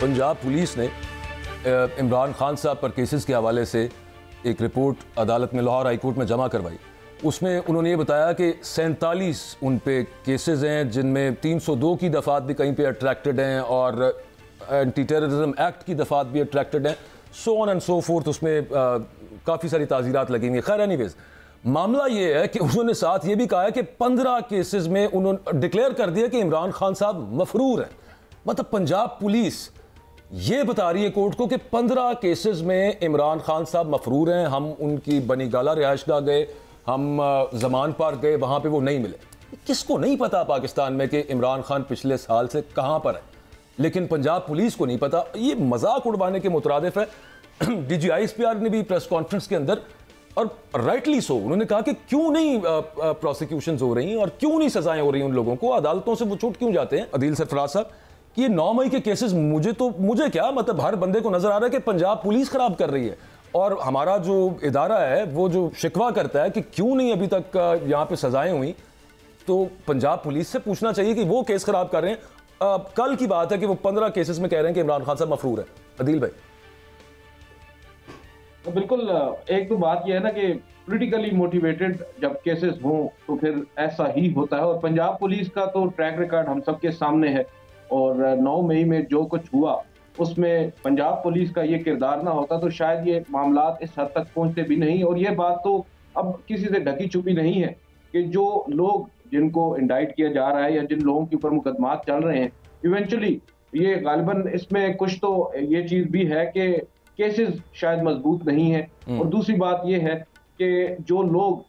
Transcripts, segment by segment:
Punjab police ने इमरान खान साहब पर केसेस के हवाले से एक रिपोर्ट अदालत में लाहौर हाई कोर्ट में जमा करवाई। उसमें उन्होंने ये बताया कि 47 उन पे केसेस हैं जिनमें 302 की दफ़ात भी कहीं पे अट्रैक्टेड हैं और एंटी टेररिज्म एक्ट की दफ़ात भी अट्रैक्टेड हैं, so on and so fourth. उसमें काफ़ी सारी ताज़ीरात लगी हुई। खैर एनीवेज, मामला ये है कि उन्होंने साथ ये भी कहा है कि 15 केसेस में उन्होंने डिक्लेयर कर दिया कि इमरान खान साहब मफरूर हैं। मतलब पंजाब पुलिस ये बता रही है कोर्ट को कि 15 केसेस में इमरान खान साहब मफरूर हैं। हम उनकी बनी गाला रिहाइशगाह गए, हम जमान पार्क गए, वहां पे वो नहीं मिले। किसको नहीं पता पाकिस्तान में कि इमरान खान पिछले साल से कहां पर है, लेकिन पंजाब पुलिस को नहीं पता। ये मजाक उड़वाने के मुतरादिफ है। DGISPR ने भी प्रेस कॉन्फ्रेंस के अंदर, और राइटली सो, उन्होंने कहा कि क्यों नहीं प्रोसिक्यूशंस हो रही हैं और क्यों नहीं सजाएं हो रही हैं उन लोगों को, अदालतों से वो छूट क्यों जाते हैं। अदील सरफराज साहब कि ये 9 मई के केसेस, मुझे क्या मतलब, हर बंदे को नजर आ रहा है कि पंजाब पुलिस खराब कर रही है। और हमारा जो इदारा है वो जो शिकवा करता है कि क्यों नहीं अभी तक यहाँ पे सजाएं हुई, तो पंजाब पुलिस से पूछना चाहिए कि वो केस खराब कर रहे हैं। कल की बात है कि वो 15 केसेस में कह रहे हैं कि इमरान खान साहब मफरूर है। अदील भाई तो बिल्कुल, एक तो बात यह है ना कि पॉलिटिकली मोटिवेटेड जब केसेस हों तो फिर ऐसा ही होता है। और पंजाब पुलिस का तो ट्रैक रिकॉर्ड हम सबके सामने है, और 9 मई में जो कुछ हुआ उसमें पंजाब पुलिस का ये किरदार ना होता तो शायद ये मामलात इस हद तक पहुंचते भी नहीं। और ये बात तो अब किसी से ढकी छुपी नहीं है कि जो लोग जिनको इंडाइट किया जा रहा है या जिन लोगों के ऊपर मुकदमात चल रहे हैं, इवेंचुअली ये गालिबन इसमें कुछ तो ये चीज भी है कि केसेस शायद मजबूत नहीं है। और दूसरी बात ये है कि जो लोग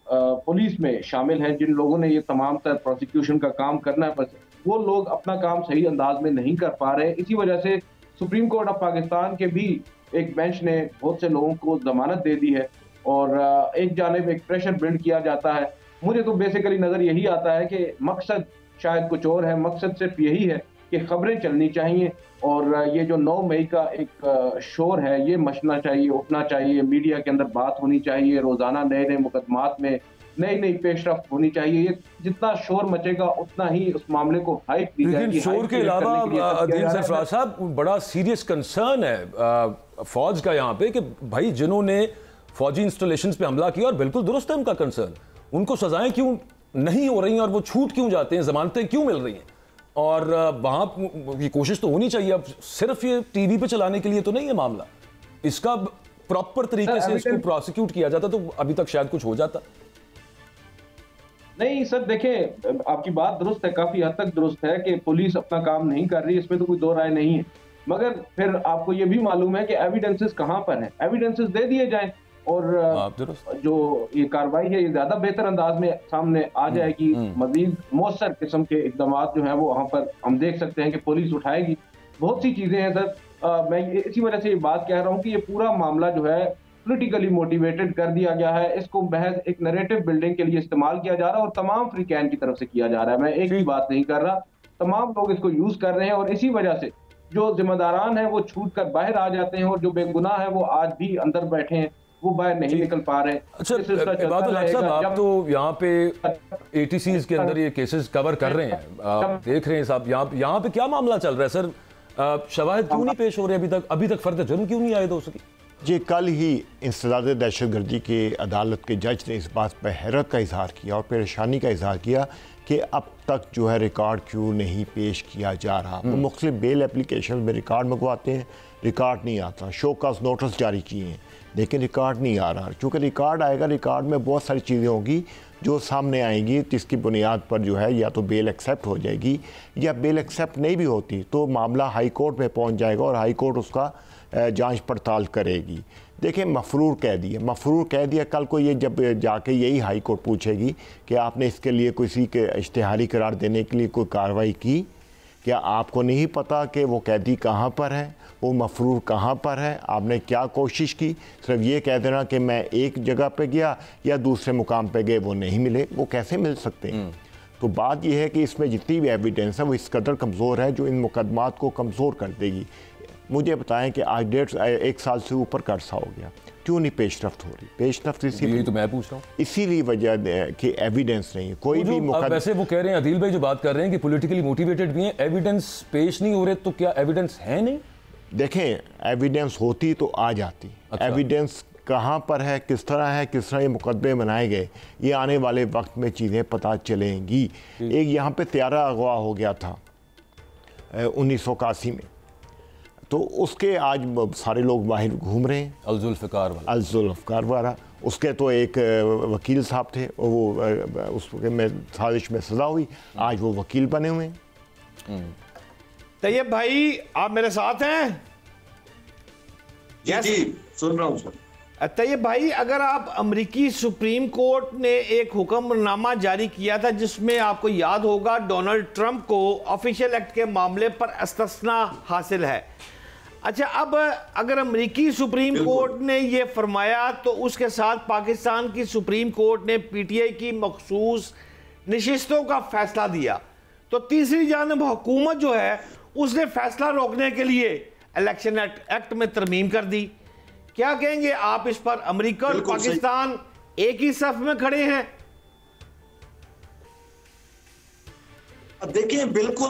पुलिस में शामिल हैं, जिन लोगों ने ये तमाम तर प्रोसिक्यूशन का काम करना है, बस वो लोग अपना काम सही अंदाज में नहीं कर पा रहे। इसी वजह से सुप्रीम कोर्ट ऑफ पाकिस्तान के भी एक बेंच ने बहुत से लोगों को जमानत दे दी है, और एक जानिब एक प्रेशर बिल्ड किया जाता है। मुझे तो बेसिकली नजर यही आता है कि मकसद शायद कुछ और है। मकसद सिर्फ यही है कि खबरें चलनी चाहिए, और ये जो 9 मई का एक शोर है ये मचना चाहिए, उठना चाहिए, मीडिया के अंदर बात होनी चाहिए, रोजाना नए नए मुकदमात में नई नई पेशरफ्त होनी चाहिए। ये जितना शोर मचेगा उतना ही उस मामले को हाइप दी जाएगी। लेकिन शोर के अलावा अदील सरफराज साहब, बड़ा सीरियस कंसर्न है फौज का यहाँ पे कि भाई जिन्होंने फौजी इंस्टॉलेशंस पे हमला किया, और बिल्कुल दुरुस्त है उनका कंसर्न, उनको सजाएं क्यों नहीं हो रही हैं और वो छूट क्यों जाते हैं, जमानतें क्यों मिल रही हैं। और वहां की कोशिश तो होनी चाहिए। अब सिर्फ ये टीवी पे चलाने के लिए तो नहीं है मामला, इसका प्रॉपर तरीके से इसको प्रोसिक्यूट किया जाता तो अभी तक शायद कुछ हो जाता। नहीं सर, देखें, आपकी बात दुरुस्त है, काफी हद तक दुरुस्त है कि पुलिस अपना काम नहीं कर रही, इसमें तो कोई दो राय नहीं है। मगर फिर आपको ये भी मालूम है कि एविडेंसेस कहां पर हैं। एविडेंसेस दे दिए जाएं और जो ये कार्रवाई है ये ज्यादा बेहतर अंदाज में सामने आ जाएगी। मजीद मौसर किस्म के इकदाम जो है वो वहां पर हम देख सकते हैं कि पुलिस उठाएगी। बहुत सी चीजें हैं सर। मैं इसी वजह से ये बात कह रहा हूँ कि ये पूरा मामला जो है पॉलिटिकली मोटिवेटेड कर दिया गया है। इसको महज एक नैरेटिव बिल्डिंग के लिए इस्तेमाल किया जा रहा है, और तमाम फ्रीकैन की तरफ से किया जा रहा है। मैं एक ही बात नहीं कर रहा, तमाम लोग इसको यूज कर रहे हैं, और इसी वजह से जो जिम्मेदारान हैं वो छूट कर बाहर आ जाते हैं, और जो बेगुनाह है वो आज भी अंदर बैठे हैं, वो बाहर नहीं निकल पा रहे। अच्छा, आप तो यहाँ पे ATCs के अंदर ये केसेस कवर कर रहे हैं, आप देख रहे हैं साहब, यहाँ पे क्या मामला चल रहा है सर? शवाहिद क्यों नहीं पेश हो रहे अभी तक फर्द जुर्म क्यों नहीं आए दोस्तों की? जी, कल ही इंसदाद दहशतगर्दी के अदालत के जज ने इस बात पर हैरत का इजहार किया और परेशानी का इजहार किया कि अब तक जो है रिकॉर्ड क्यों नहीं पेश किया जा रहा। वो मुख्तलिफ बेल एप्लीकेशन में रिकॉर्ड मंगवाते हैं, रिकॉर्ड नहीं आता, शोकॉज नोटिस जारी किए हैं लेकिन रिकॉर्ड नहीं आ रहा। क्योंकि रिकॉर्ड आएगा, रिकॉर्ड में बहुत सारी चीज़ें होंगी जो सामने आएंगी, जिसकी बुनियाद पर जो है या तो बेल एक्सेप्ट हो जाएगी, या बेल एक्सेप्ट नहीं भी होती तो मामला हाई कोर्ट में पहुंच जाएगा और हाई कोर्ट उसका जांच पड़ताल करेगी। देखिए, मफरूर कह दिया, कल को ये जब जाके यही हाई कोर्ट पूछेगी कि आपने इसके लिए किसी के इश्तिहारी करार देने के लिए कोई कार्रवाई की, क्या आपको नहीं पता कि वो कैदी कहाँ पर है, वो मफरूर कहाँ पर है, आपने क्या कोशिश की? सिर्फ ये कह देना कि मैं एक जगह पे गया या दूसरे मुकाम पे गए, वो नहीं मिले, वो कैसे मिल सकते हैं? तो बात यह है कि इसमें जितनी भी एविडेंस है वो इस कदर कमज़ोर है जो इन मुकदमात को कमज़ोर कर देगी। मुझे बताएं कि आज 1 साल से ऊपर का अर्सा हो गया, क्यों नहीं पेशरफ्त हो रही? पेशरफ्त यही तो मैं पूछ रहा हूँ, इसीलिए वजह कि एविडेंस नहीं, कोई भी वैसे वो कह रहे हैं, अदील भाई जो बात कर रहे हैं कि पॉलिटिकली मोटिवेटेड भी हैं, एविडेंस पेश नहीं हो रहे, तो क्या एविडेंस है नहीं? देखें, एविडेंस होती तो आ जाती। अच्छा। एविडेंस कहाँ पर है, किस तरह ये मुकदमे बनाए गए, ये आने वाले वक्त में चीज़ें पता चलेंगी। एक यहाँ पे त्यारा अगवा हो गया था 1981 में, तो उसके आज सारे लोग बाहर घूम रहे हैं। अल-जुल्फ़िकार वाला, उसके तो एक वकील साहब थे, वो उसके में साजिश में सज़ा हुई, आज वो वकील बने हुए हैं। तैयब भाई, आप मेरे साथ हैं? जी, सुन रहा हूँ सर। तैयब भाई, अगर आप अमेरिकी सुप्रीम कोर्ट ने एक हुक्मनामा जारी किया था जिसमें आपको याद होगा डोनाल्ड ट्रंप को ऑफिशियल एक्ट के मामले पर इस्तिस्ना हासिल है। अच्छा, अब अगर अमेरिकी सुप्रीम कोर्ट ने ये फरमाया तो उसके साथ पाकिस्तान की सुप्रीम कोर्ट ने पीटीआई की मखसूस नशिस्तों का फैसला दिया, तो तीसरी जानब हुकूमत जो है उसने फैसला रोकने के लिए इलेक्शन एक्ट में तरमीम कर दी। क्या कहेंगे आप इस पर? अमेरिका और पाकिस्तान एक ही सफ में खड़े हैं। देखिए, बिल्कुल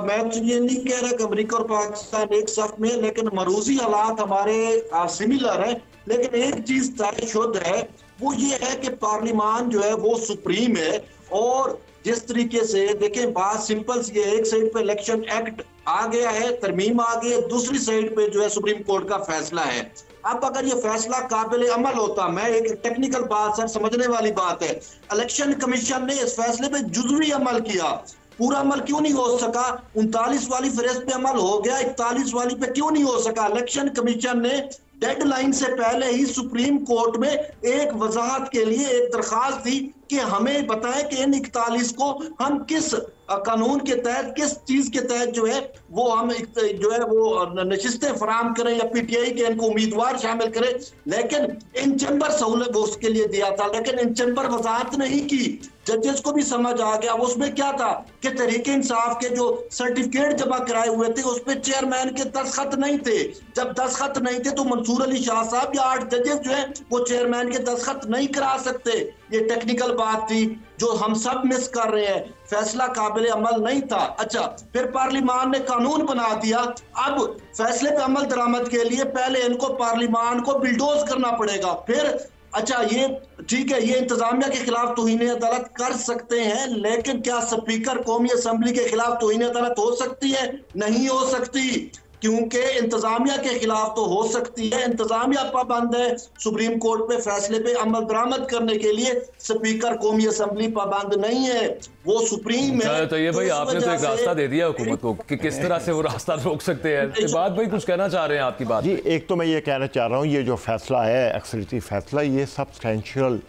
मैं तो ये नहीं कह रहा कि अमेरिका और पाकिस्तान एक सफ में, लेकिन मरूजी हालात हमारे सिमिलर है। लेकिन एक चीज तय शुद्ध है, वो ये है कि पार्लियामान जो है वो सुप्रीम है। और जिस तरीके से देखें, बात सिंपल सी है, एक साइड पे इलेक्शन एक्ट आ गया है, तरमीम आ गई है, दूसरी साइड पे जो है सुप्रीम कोर्ट का फैसला है। अब अगर ये फैसला काबिल अमल होता, मैं एक टेक्निकल बात सर समझने वाली बात है, इलेक्शन कमीशन ने इस फैसले पे जुज़वी अमल किया, पूरा अमल क्यों नहीं हो सका? 39 वाली फहरिस्त पे अमल हो गया, 41 वाली पे क्यों नहीं हो सका? इलेक्शन कमीशन ने डेडलाइन से पहले ही सुप्रीम कोर्ट में एक वजाहत के लिए एक दरखास्त दी कि हमें बताएं कि इन 41 को हम किस कानून के तहत, किस चीज के तहत जो है वो हम जो है वो नशिस्तें फराम करें या पीटीआई के इनको उम्मीदवार शामिल करें। लेकिन इन चैम्बर सहूलत वो उसके लिए दिया था, लेकिन इन चैम्बर वजाहत नहीं की। जजेस को भी समझ आ गया उसमें क्या था कि तहरीक इंसाफ के जो सर्टिफिकेट जमा कराए हुए थे उस पर चेयरमैन के दस्तखत नहीं थे। जब दस्तखत नहीं थे तो मंसूर अली शाह साहब या 8 जजेस जो है वो चेयरमैन के दस्तखत नहीं करा सकते। ये टेक्निकल बात थी जो हम सब मिस कर रहे हैं। फैसला काबिल अमल नहीं था। अच्छा, फिर पार्लियामान ने कानून बना दिया। अब फैसले पे अमल दरामद के लिए पहले इनको पार्लियामान को बिल्डोज करना पड़ेगा। फिर अच्छा, ये ठीक है, ये इंतजामिया के खिलाफ तौहीन अदालत कर सकते हैं, लेकिन क्या स्पीकर कौमी असम्बली के खिलाफ तौहीन अदालत हो सकती है? नहीं हो सकती, क्योंकि इंतजामिया के खिलाफ तो हो सकती है। इंतजामिया पाबंद है सुप्रीम कोर्ट पे फैसले पे अमल दरामद करने के लिए, स्पीकर कौमी असम्बली पाबंद नहीं है, वो सुप्रीम है। तो ये भाई आपने तो एक रास्ता दे दिया हुकूमत को कि किस तरह से वो रास्ता रोक सकते हैं। बात भाई कुछ कहना चाह रहे हैं आपकी बात? जी, एक तो मैं ये कहना चाह रहा हूँ, ये जो फैसला है एक्सरेटी फैसला, ये सब्सटेंशियल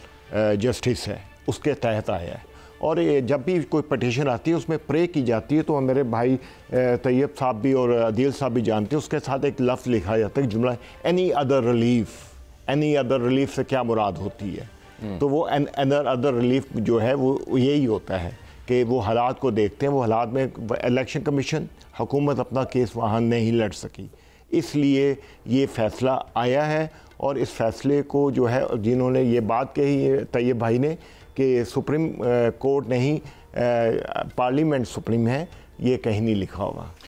जस्टिस है, उसके तहत आया है। और जब भी कोई पटिशन आती है उसमें प्रे की जाती है, तो मेरे भाई तैयब साहब भी और अदील साहब भी जानते हैं, उसके साथ एक लफ्ज़ लिखा जाता है, जुमला any other relief. Any other relief से क्या मुराद होती है? तो वो अदर रिलीफ जो है वो यही होता है कि वो हालात को देखते हैं, वो हालात में इलेक्शन कमीशन हुकूमत अपना केस वहाँ नहीं लड़ सकी, इसलिए ये फ़ैसला आया है। और इस फैसले को जो है, जिन्होंने ये बात कही तैयब भाई ने कि सुप्रीम कोर्ट नहीं पार्लियामेंट सुप्रीम है, ये कहीं नहीं लिखा होगा।